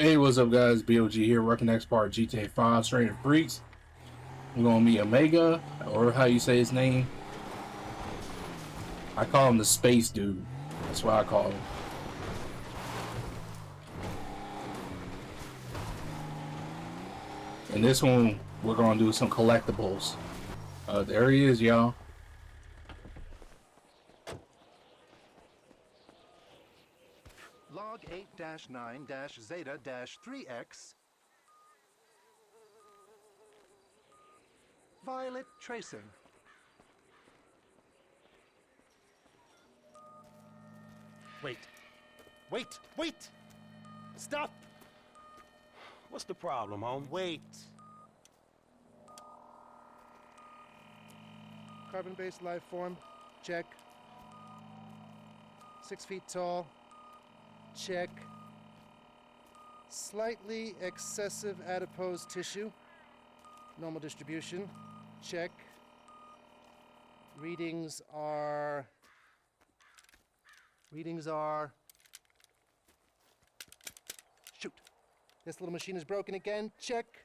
Hey, what's up, guys? BOG here, working next part GTA 5 Stranger Freaks. We're gonna meet Omega, or how you say his name. I call him the Space Dude. That's what I call him. And this one, we're gonna do some collectibles. There he is, y'all. Log 8-9-Zeta-3X. Violet tracing. Wait. Stop! What's the problem, home? Wait. Carbon-based life form. Check. 6 feet tall. Check. Slightly excessive adipose tissue. Normal distribution. Check. Readings are... Shoot. This little machine is broken again. Check.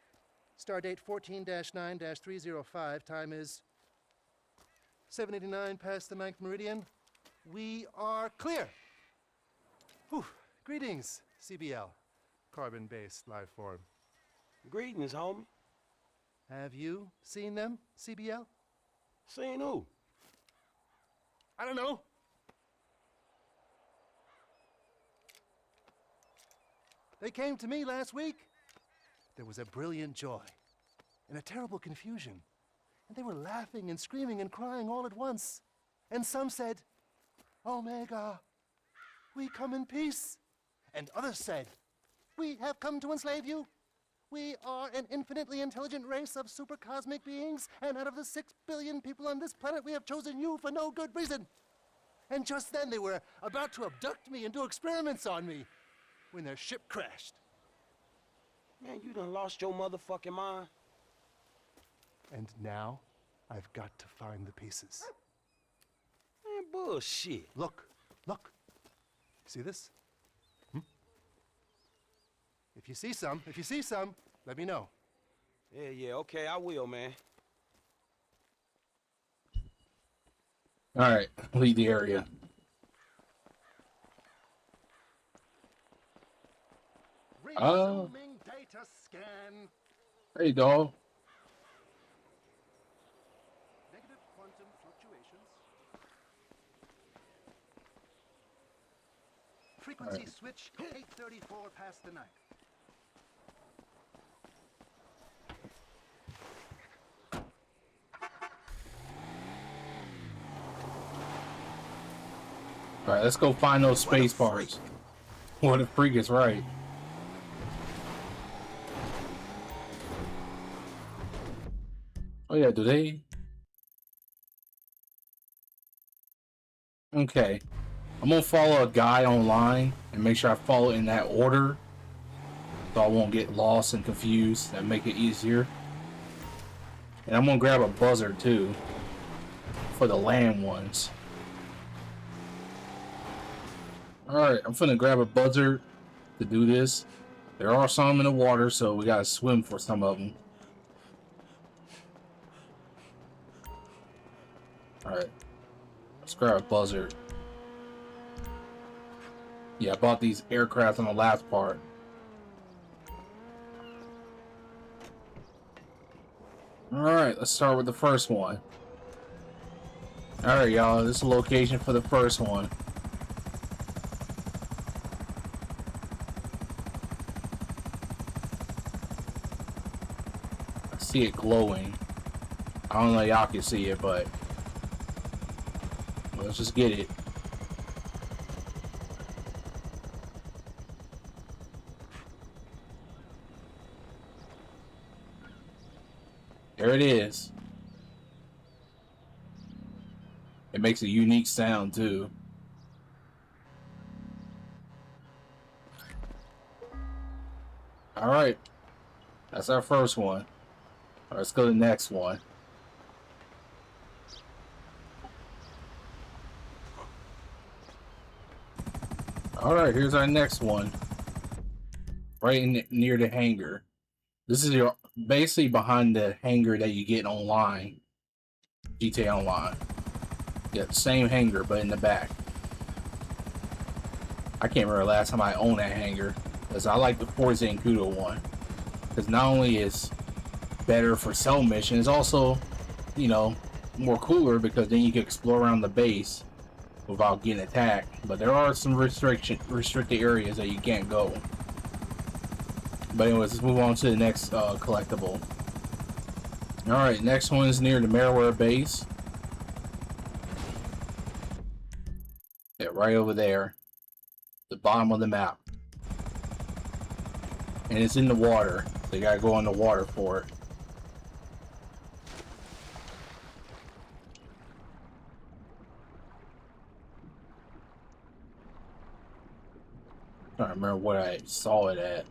Stardate 14-9-305. Time is 7:89 past the 9th meridian. We are clear. Whew. Greetings, CBL. Carbon-based life form. Greetings, homie. Have you seen them, CBL? Seen who? I don't know. They came to me last week. There was a brilliant joy and a terrible confusion. And they were laughing and screaming and crying all at once. And some said, Omega, we come in peace. And others said, we have come to enslave you. We are an infinitely intelligent race of supercosmic beings, and out of the 6 billion people on this planet, we have chosen you for no good reason. And just then they were about to abduct me and do experiments on me when their ship crashed. Man, you done lost your motherfucking mind. And now I've got to find the pieces. Man, bullshit. Look. See this? If you see some, let me know. Yeah, okay, I will, man. Alright, leave the area. Resuming data scan. Hey, dog. Negative quantum fluctuations. Frequency switch 834 past the 9th. Alright, let's go find those space parts. What a freak is right. Oh yeah, do they? Okay. I'm gonna follow a guy online and make sure I follow in that order so I won't get lost and confused. That make it easier. And I'm gonna grab a buzzer too for the land ones. Alright, I'm finna grab a buzzer to do this. There are some in the water, so we gotta swim for some of them. Alright, let's grab a buzzer. Yeah, I bought these aircraft on the last part. Alright, let's start with the first one. Alright, y'all, this is the location for the first one. I see it glowing. I don't know if y'all can see it, but let's just get it. There it is. It makes a unique sound too. Alright. That's our first one. Alright, let's go to the next one. Alright, here's our next one. right near the hangar. This is your basically behind the hangar that you get online, GTA Online. Yeah, same hangar, but in the back. I can't remember the last time I owned that hangar, because I like the Forza Incudo one. Because not only is better for cell missions, it's also, you know, more cooler because then you can explore around the base without getting attacked. But there are some restricted areas that you can't go. But anyways, let's move on to the next collectible. Alright, next one is near the Maroware base. Yeah, right over there. The bottom of the map. And it's in the water. So you gotta go in the water for it. I don't remember what I saw it at.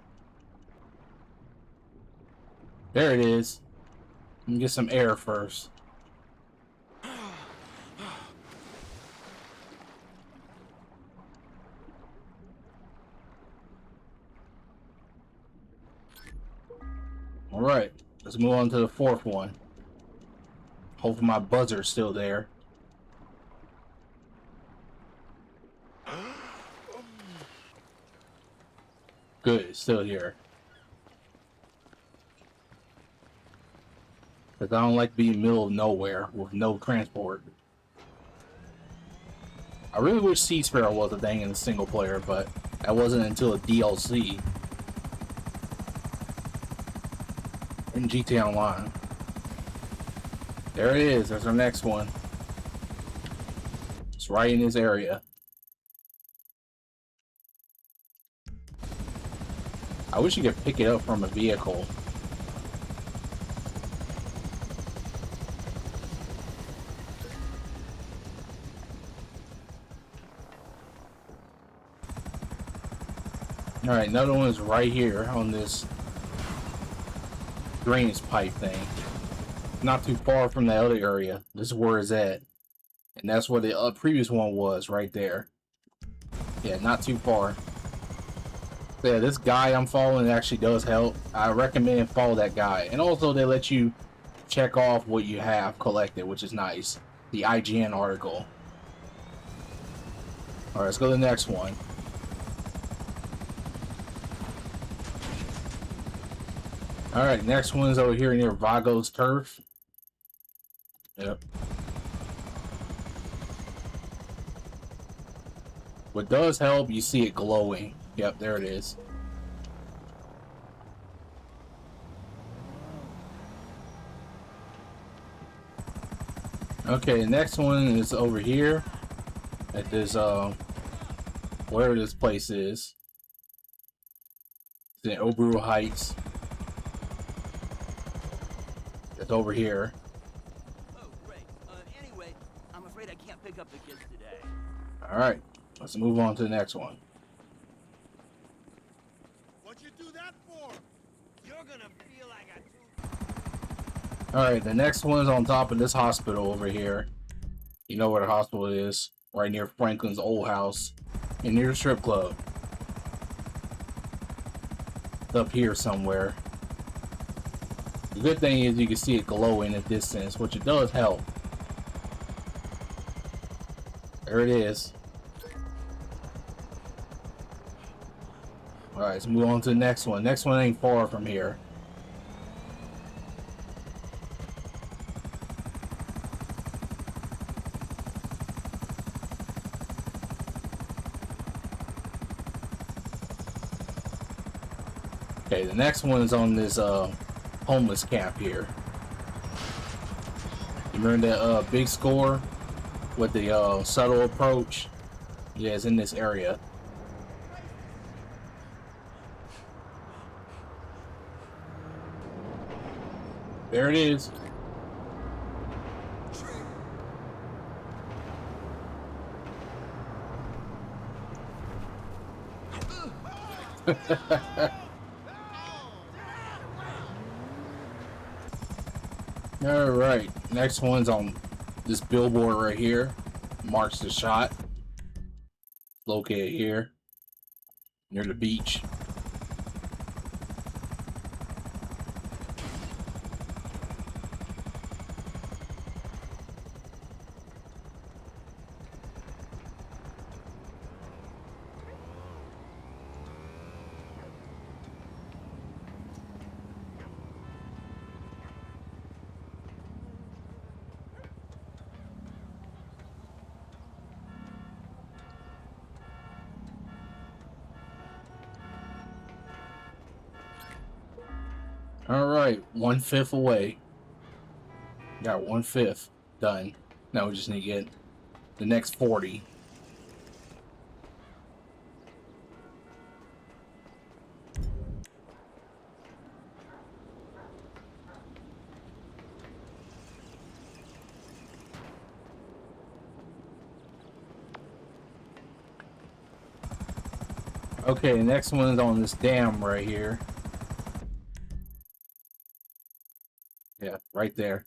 There it is. Let me get some air first. Alright, let's move on to the fourth one. Hopefully my buzzer's still there. Good, it's still here. Because I don't like to be in the middle of nowhere with no transport. I really wish Sea Sparrow was a thing in the single player, but that wasn't until a DLC in GTA Online. There it is, there's our next one. It's right in this area. I wish you could pick it up from a vehicle. Alright, another one is right here on this drainage pipe thing. Not too far from the other area. This is where it's at. And that's where the previous one was, right there. Yeah, not too far. Yeah, this guy I'm following actually does help. I recommend follow that guy. And also they let you check off what you have collected, which is nice. The IGN article. Alright, let's go to the next one. Alright, next one is over here near Vago's Turf. Yep. What does help, you see it glowing. Yep, there it is. Okay, the next one is over here at this whatever this place is. It's in Oburu Heights. It's over here. Oh, great. Anyway, I'm afraid I can't pick up the kids today. Alright, let's move on to the next one. What'd you do that for? You're gonna feel like I do. Alright, the next one is on top of this hospital over here. You know where the hospital is. Right near Franklin's old house. And near the strip club. It's up here somewhere. The good thing is you can see it glow in the distance, which it does help. There it is. Alright, let's move on to the next one. Next one ain't far from here. Okay, the next one is on this homeless camp here. You remember that big score with the subtle approach? Yeah, it's in this area. There it is. Alright, next one's on this billboard right here. Marks the shot. Located here. Near the beach. All right, 1/5 away. Got 1/5 done. Now we just need to get the next 40. Okay, the next one is on this dam right here. Yeah, right there.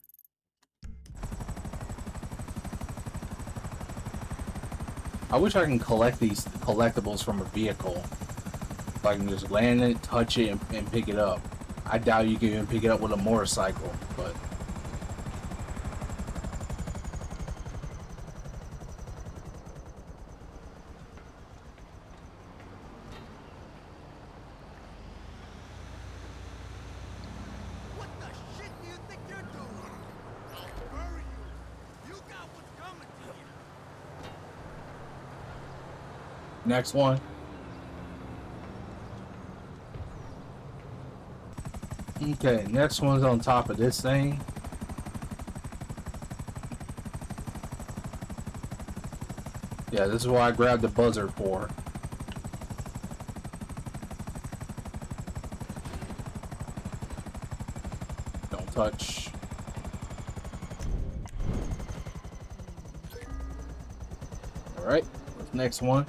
I wish I can collect these collectibles from a vehicle. So I can just land it, touch it, and pick it up. I doubt you can even pick it up with a motorcycle, but... What the shit do you think you're doing? I'll bury you. You got what's coming to you. Next one. Okay, next one's on top of this thing. Yeah, this is what I grabbed the buzzer for. Don't touch. Alright, what's the next one?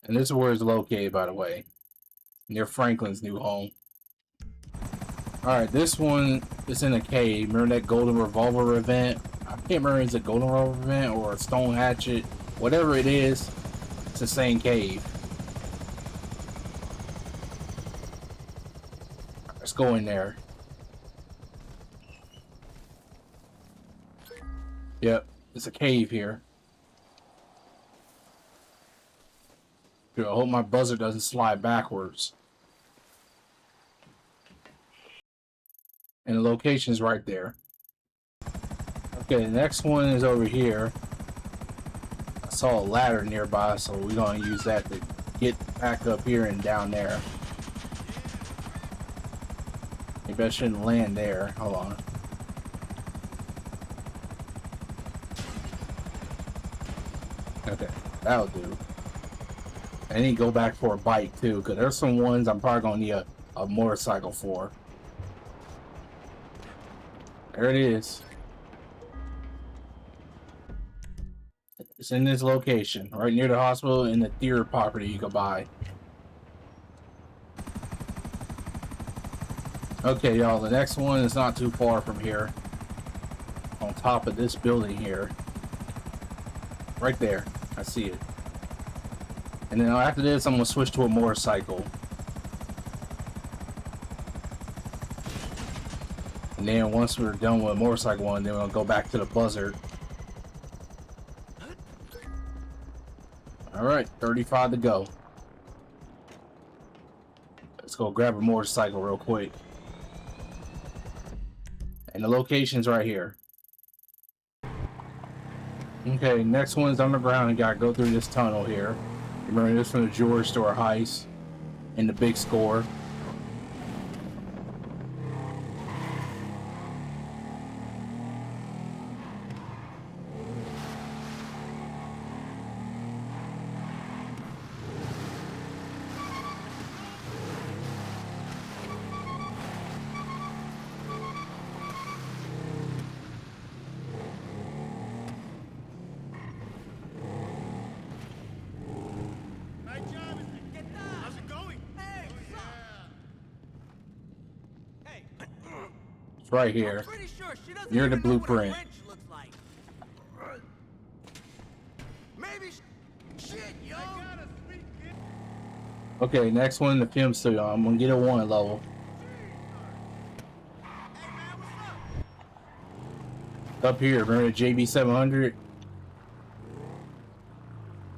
And this is where it's located, by the way. Near Franklin's new home. Alright, this one is in a cave. Remember that golden revolver event? I can't remember if it's a golden revolver event or a stone hatchet. Whatever it is, it's the same cave. Let's go in there. Yep, it's a cave here. Dude, I hope my buzzer doesn't slide backwards. And the location's right there. Okay, the next one is over here. I saw a ladder nearby, so we're gonna use that to get back up here and down there. Maybe I shouldn't land there. Hold on. Okay, that'll do. I need to go back for a bike too, because there's some ones I'm probably gonna need a motorcycle for. There it is. It's in this location, right near the hospital and the theater property you can buy. Okay, y'all, the next one is not too far from here. On top of this building here. Right there. I see it. And then after this, I'm going to switch to a motorcycle. And then once we're done with a motorcycle one, then we'll go back to the buzzard. Alright, 35 to go. Let's go grab a motorcycle real quick. And the location's right here. Okay, next one's underground. You gotta go through this tunnel here. Remember this from the jewelry store heist and the big score. Nice job. Get down. How's it going? Hey, Hey. It's right here. I'm pretty sure she doesn't Near the even know what a blueprint. wrench looks like. Maybe shit, yo. I got a sweet kid. Okay, next one in the film studio. I'm gonna get a 1 level. Hey, man, what's up? Up here, remember the JB 700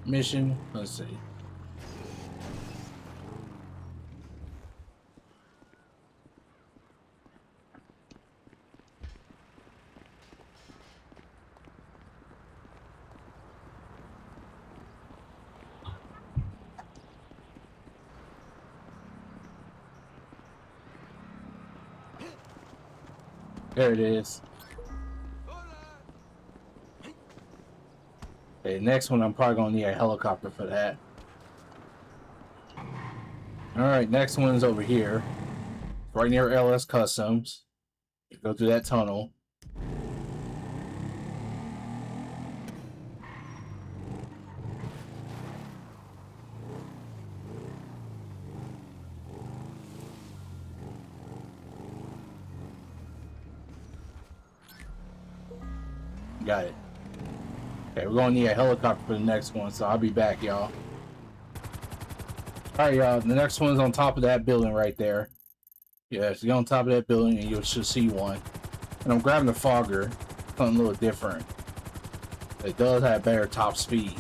mission? Let's see. There it is. Okay, next one I'm probably gonna need a helicopter for that. Alright, next one's over here. Right near LS Customs. Go through that tunnel. Got it. Okay, we're gonna need a helicopter for the next one, so I'll be back, y'all. Alright, y'all, the next one's on top of that building right there. Yeah, so get on top of that building and you should see one. And I'm grabbing the fogger, something a little different. It does have better top speed.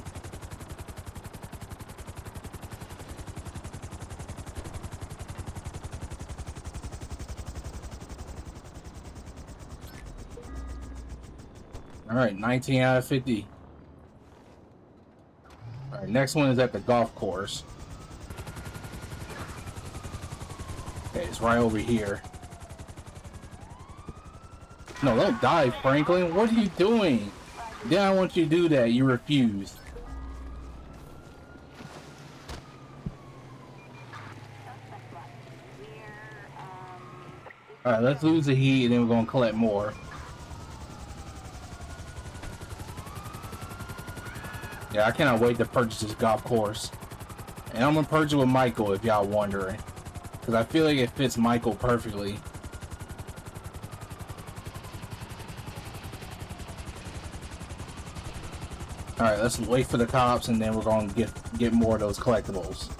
Alright, 19 out of 50. Alright, next one is at the golf course. Okay, it's right over here. No, don't die, Franklin. What are you doing? Yeah, I want you to do that. You refused. Alright, let's lose the heat and then we're gonna collect more. Yeah, I cannot wait to purchase this golf course. And I'm gonna purchase it with Michael if y'all wondering. Because I feel like it fits Michael perfectly. Alright, let's wait for the cops and then we're gonna get more of those collectibles.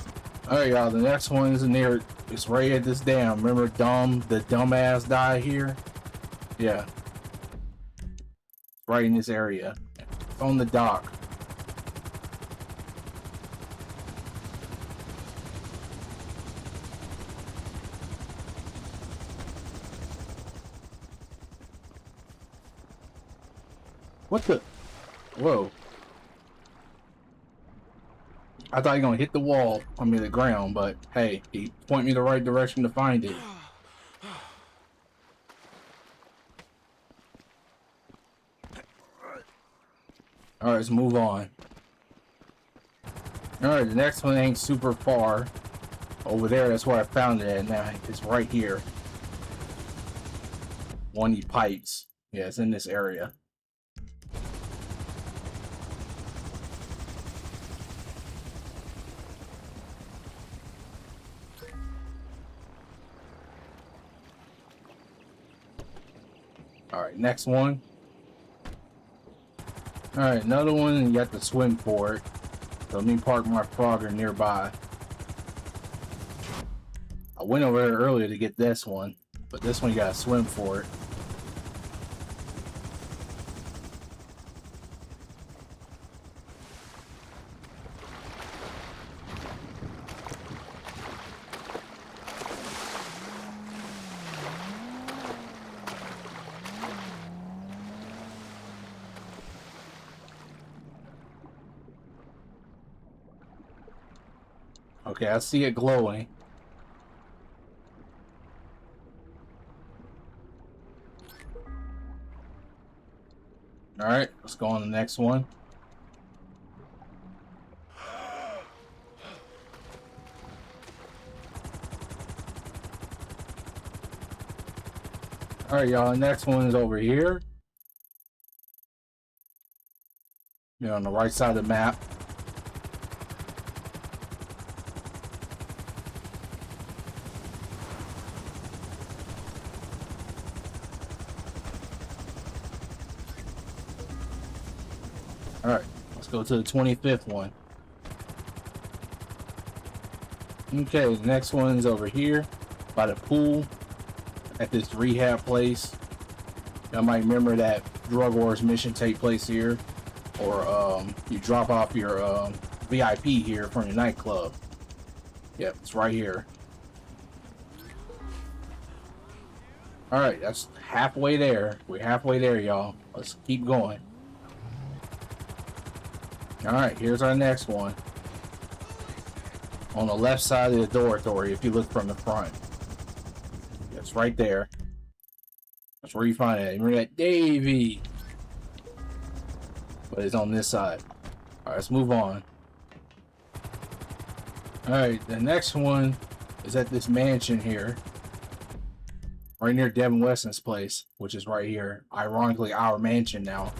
Alright, y'all, the next one is near, it's right at this dam. Remember the dumbass died here? Yeah. Right in this area. On the dock. What the? Whoa. I thought you were gonna hit the wall, I mean the ground, but hey, he point me the right direction to find it. Alright, let's move on. Alright, the next one ain't super far. Over there, that's where I found it at now. It's right here. One of these pipes. Yeah, it's in this area. Alright, next one. Alright, another one, and you have to swim for it. So let me park my Frogger nearby. I went over there earlier to get this one, but this one you gotta swim for it. Okay, I see it glowing. Alright, let's go on to the next one. Alright, y'all, next one is over here. You're on the right side of the map. Alright, let's go to the 25th one. Okay, the next one's over here by the pool at this rehab place. Y'all might remember that Drug Wars mission take place here, or you drop off your VIP here from your nightclub. Yep, it's right here. Alright, that's halfway there. We're halfway there, y'all. Let's keep going. Alright, here's our next one. On the left side of the dormitory, if you look from the front. It's right there. That's where you find it. Remember that Davy? But it's on this side. Alright, let's move on. Alright, the next one is at this mansion here. Right near Devin Weston's place, which is right here. Ironically, our mansion now.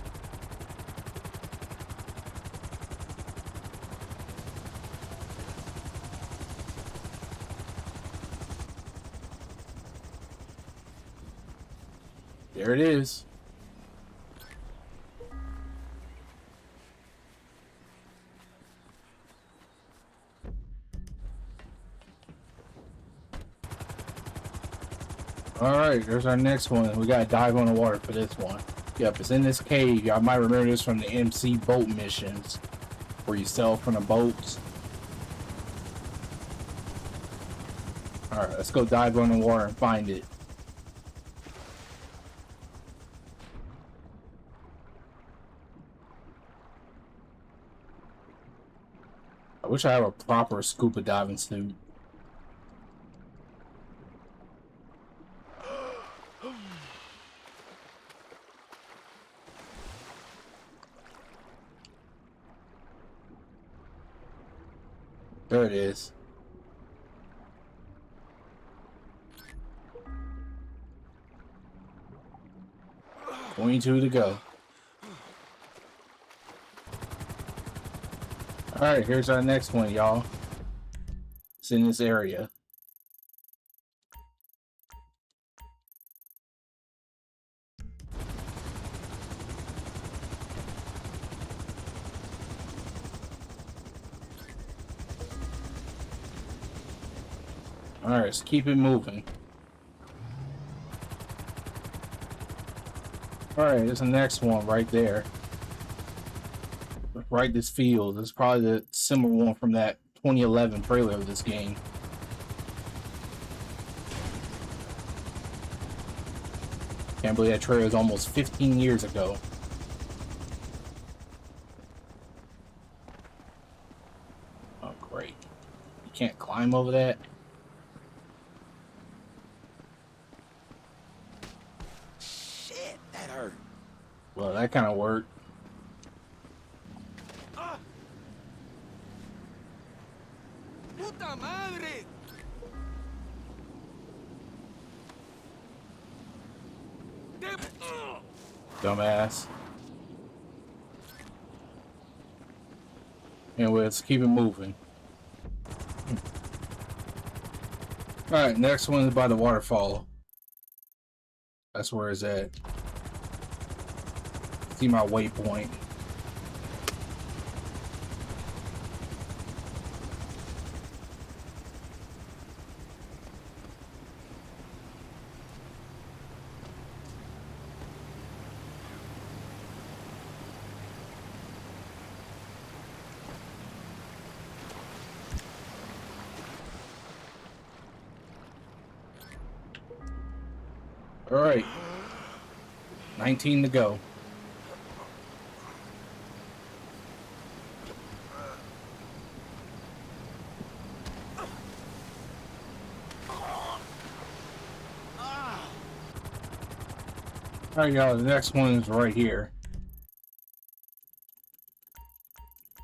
There it is. Alright, there's our next one. We gotta dive on the water for this one. Yep, it's in this cave. Y'all might remember this from the MC boat missions, where you sell from the boats. Alright, let's go dive on the water and find it. I wish I had a proper scuba diving suit. There it is. $22 to go. Alright, here's our next one, y'all. It's in this area. Alright, let's keep it moving. Alright, there's the next one right there. Right this field. This is probably the similar one from that 2011 trailer of this game. Can't believe that trailer is almost 15 years ago. Oh, great. You can't climb over that? Shit, that hurt. Well, that kind of worked. ¡Puta madre! Dumbass. Anyway, let's keep it moving. Alright, next one is by the waterfall. That's where it's at. See my waypoint. Alright. 19 to go. Alright, y'all, the next one is right here.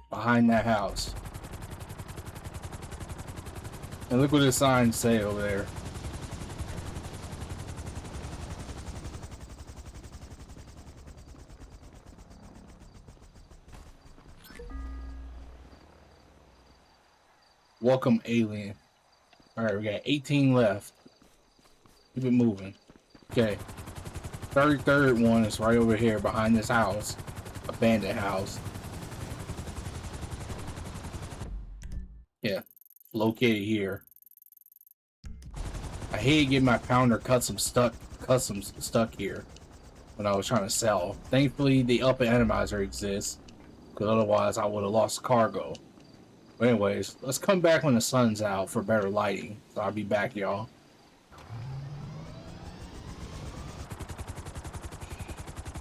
Behind that house. And look what the signs say over there. Welcome, alien. Alright, we got 18 left. Keep it moving. Okay. 33rd one is right over here behind this house. Abandoned house. Yeah. Located here. I hate getting my pounder customs stuck here when I was trying to sell. Thankfully, the up anonymizer exists, because otherwise I would have lost cargo. But anyways, let's come back when the sun's out for better lighting. So I'll be back, y'all.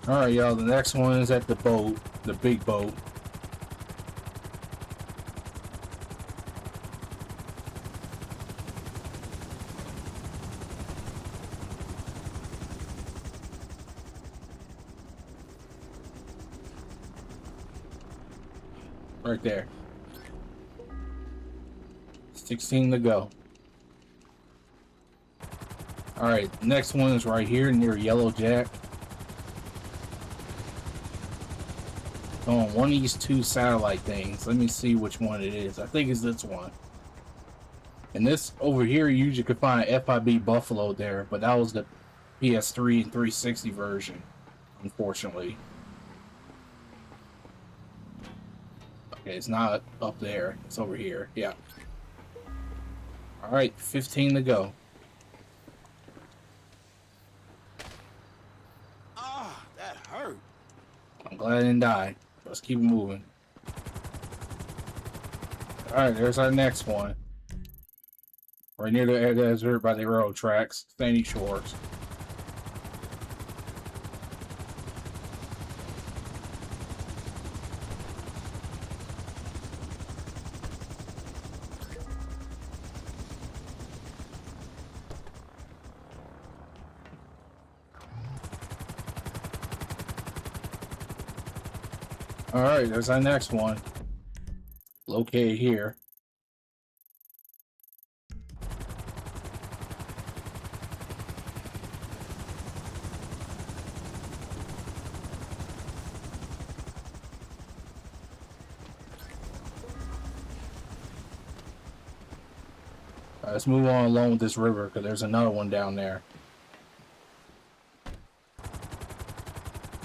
Alright, y'all, the next one is at the boat, the big boat. Right there. 16 to go. Alright, next one is right here near Yellow Jack. On one of these two satellite things. Let me see which one it is. I think it's this one. And this over here, you usually could find FIB Buffalo there, but that was the PS3 and 360 version, unfortunately. Okay, it's not up there. It's over here. Yeah. Alright, 15 to go. Ah, that hurt. I'm glad I didn't die. Let's keep moving. Alright, there's our next one. Right near the air desert by the railroad tracks, sandy shores. Alright, there's our next one. Located here. Let's move on along with this river because there's another one down there.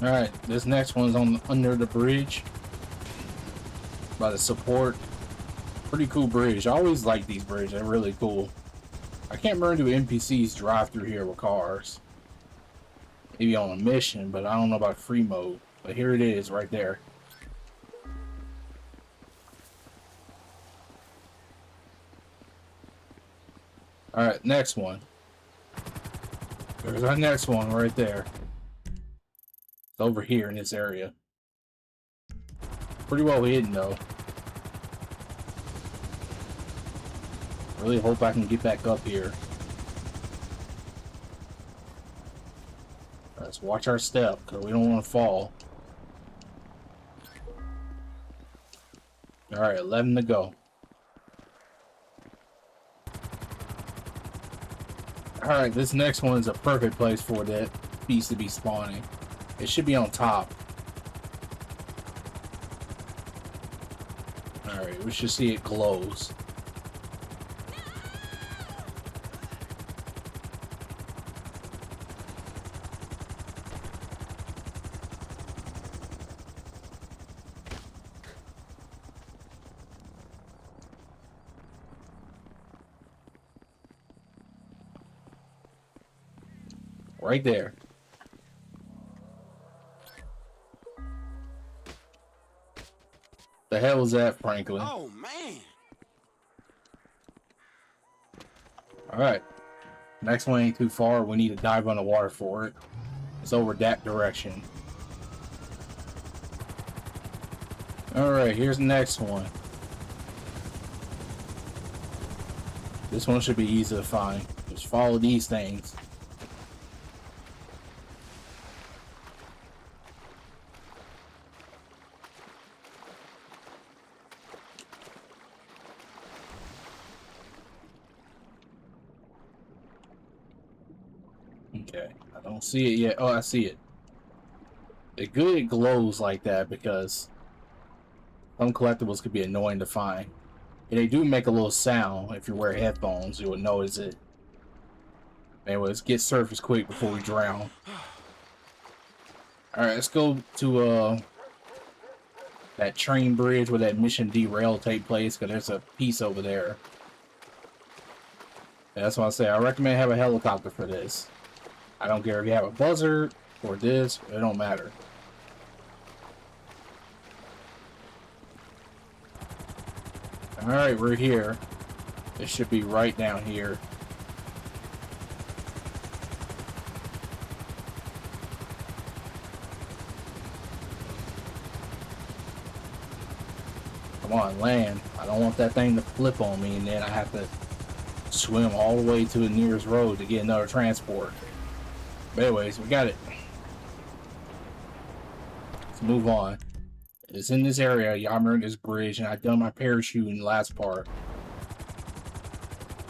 Alright, this next one's on under the bridge by the support. Pretty cool bridge. I always like these bridges. They're really cool. I can't remember do NPCs drive through here with cars. Maybe on a mission, but I don't know about free mode. But here it is right there. Alright, next one. There's our next one right there. It's over here in this area. Pretty well hidden though. Really hope I can get back up here. Let's watch our step because we don't want to fall. Alright, 11 to go. Alright, this next one is a perfect place for that beast to be spawning. It should be on top. Alright, we should see it glows. Right there. The hell was that, Franklin? Oh, man. Alright. Next one ain't too far. We need to dive underwater for it. It's over that direction. Alright, here's the next one. This one should be easy to find. Just follow these things. Okay, I don't see it yet. Oh, I see it. It's good it glows like that because some collectibles could be annoying to find. And they do make a little sound. If you wear headphones, you will notice it. Anyways, get surface quick before we drown. Alright, let's go to that train bridge where that mission derail take place, because there's a piece over there. And that's why I say I recommend have a helicopter for this. I don't care if you have a buzzard or this, it don't matter. Alright, we're here. It should be right down here. Come on, land. I don't want that thing to flip on me and then I have to swim all the way to the nearest road to get another transport. But anyways, we got it. Let's move on. It's in this area. Y'all remember this bridge, and I done my parachute in the last part.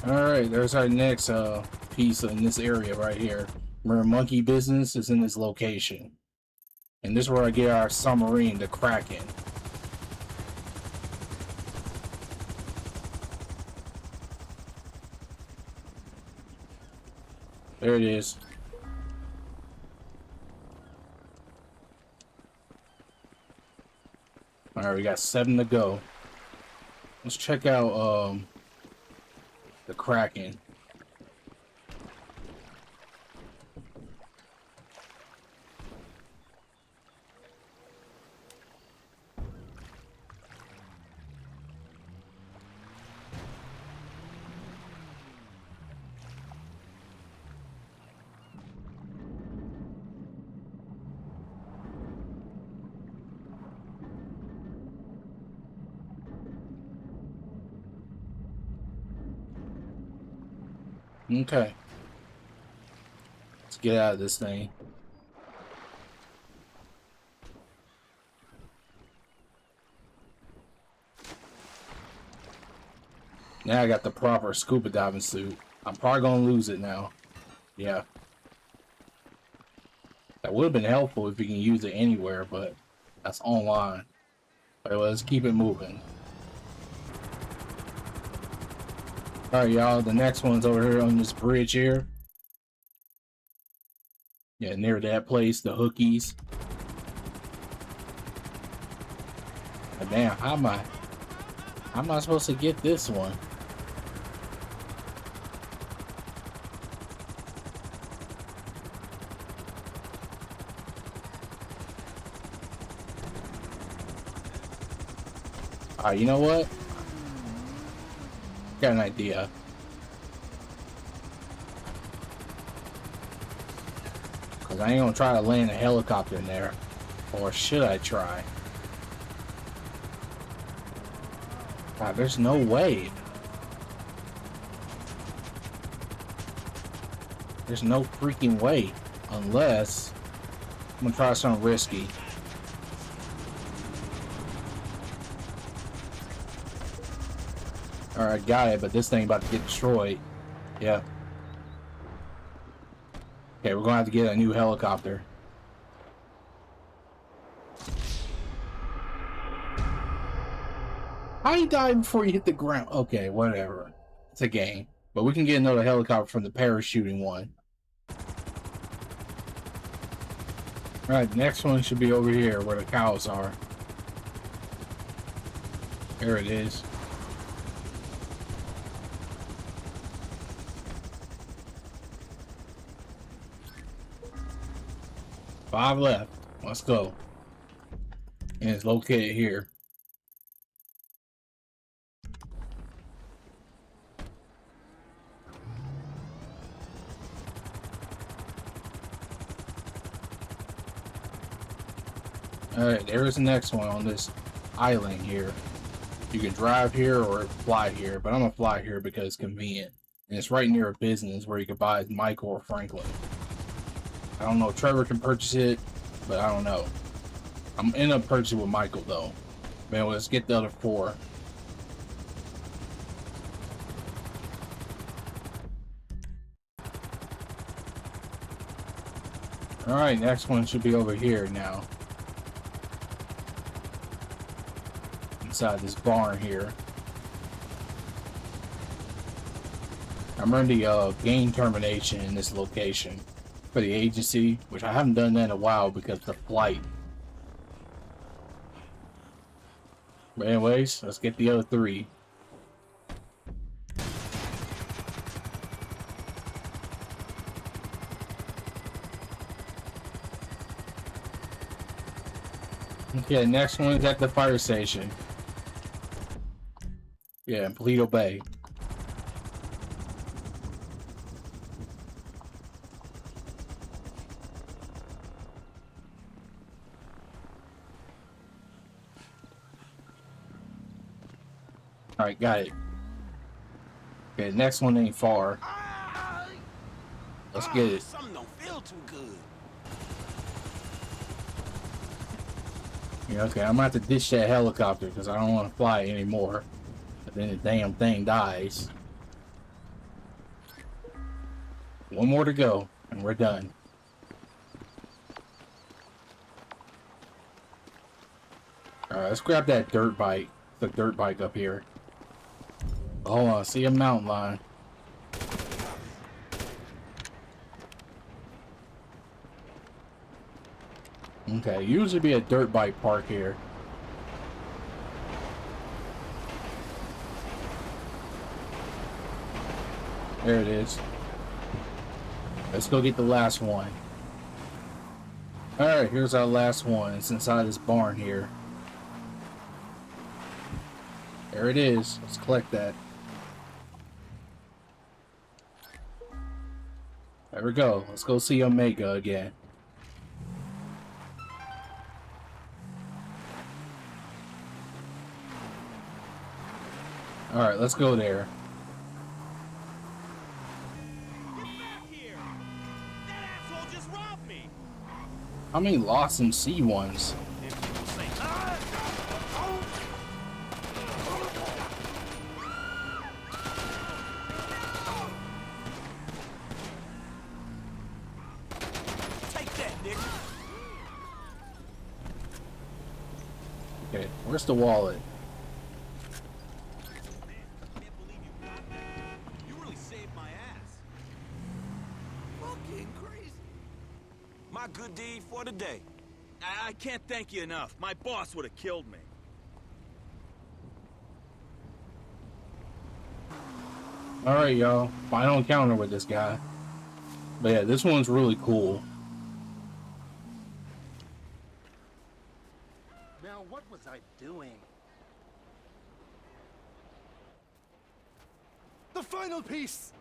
Alright, there's our next piece in this area right here. Remember, monkey business is in this location. And this is where I get our submarine, the Kraken. There it is. Alright, we got 7 to go. Let's check out the Kraken. Okay. Let's get out of this thing. Now I got the proper scuba diving suit. I'm probably gonna lose it now. Yeah. That would have been helpful if you can use it anywhere, but that's online. But let's keep it moving. Alright, y'all, the next one's over here on this bridge here. Yeah, near that place, the hookies. But damn, how am I supposed to get this one? Alright, you know what? Got an idea. Cause I ain't gonna try to land a helicopter in there. Or should I try? God, there's no way. There's no freaking way. Unless I'm gonna try something risky. Alright, got it, but this thing about to get destroyed. Yeah. Okay, we're gonna have to get a new helicopter. How you die before you hit the ground? Okay, whatever. It's a game. But we can get another helicopter from the parachuting one. Alright, the next one should be over here where the cows are. There it is. Five left. Let's go. And it's located here. Alright, there's the next one on this island here. You can drive here or fly here, but I'm gonna fly here because it's convenient. And it's right near a business where you can buy Michael or Franklin. I don't know if Trevor can purchase it, but I don't know. I'm end up purchasing with Michael though. Man, let's get the other 4. Alright, next one should be over here now. Inside this barn here. I'm running the game termination in this location for the agency, which I haven't done that in a while because of the flight. But anyways, let's get the other 3. Okay, next one is at the fire station. Yeah, in Paleto Bay. Alright, got it. Okay, the next one ain't far. Let's get it. Something don't feel too good. Yeah, okay, I'm gonna have to ditch that helicopter because I don't want to fly it anymore. But then the damn thing dies. One more to go, and we're done. Alright, let's grab that dirt bike. The dirt bike up here. Hold on, see a mountain line. Okay, usually be a dirt bike park here. There it is. Let's go get the last one. Alright, here's our last one. It's inside this barn here. There it is. Let's collect that. There we go. Let's go see Omega again. Alright, let's go there. Get back here! That asshole just robbed me! How many lost and sea ones? And people say, ah! Take that, Nick! Okay, where's the wallet? Can't believe you got that. You really saved my ass. Fucking crazy. My good deed for the day. I can't thank you enough. My boss would have killed me. Alright, y'all. Final encounter with this guy. But yeah, this one's really cool. Now, what was I doing? The final piece!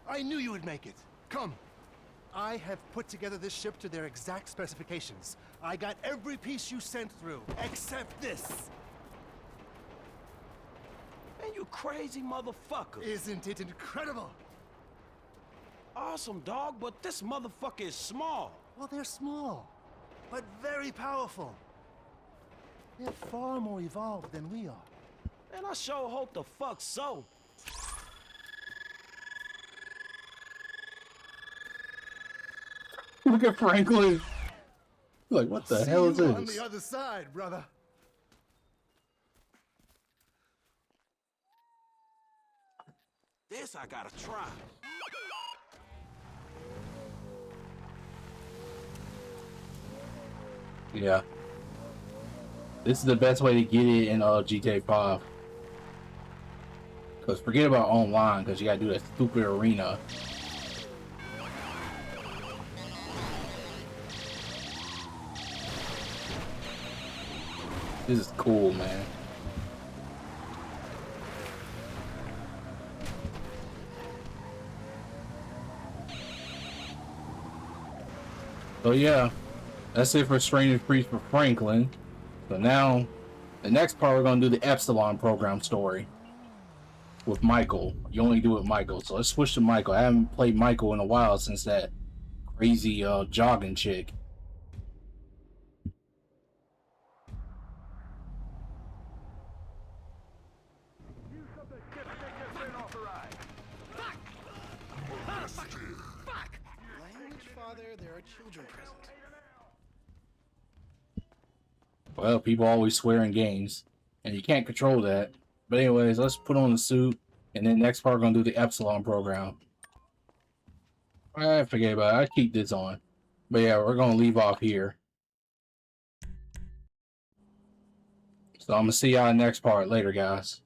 I knew you would make it. Come. I have put together this ship to their exact specifications. I got every piece you sent through, except this. Man, you crazy motherfucker. Isn't it incredible? Awesome, dog, but this motherfucker is small. Well, they're small, but very powerful. They're far more evolved than we are. And I sure hope the fuck so. Look at Franklin. Like, what the hell is See you on this? the other side, brother. This I gotta try. Yeah. This is the best way to get it in GTA 5. Because forget about online, because you gotta do that stupid arena. This is cool, man. So yeah, that's it for Stranger Freeze for Franklin. So now, the next part we're gonna do the Epsilon program story with Michael. You only do it with Michael, so let's switch to Michael. I haven't played Michael in a while since that crazy jogging chick. Language, Father, there are children present. Well, people always swear in games, and you can't control that. But anyways, let's put on the suit, and then next part we're gonna do the Epsilon program. I forget about it. I keep this on. But yeah, we're gonna leave off here. So I'm gonna see y'all next part later, guys.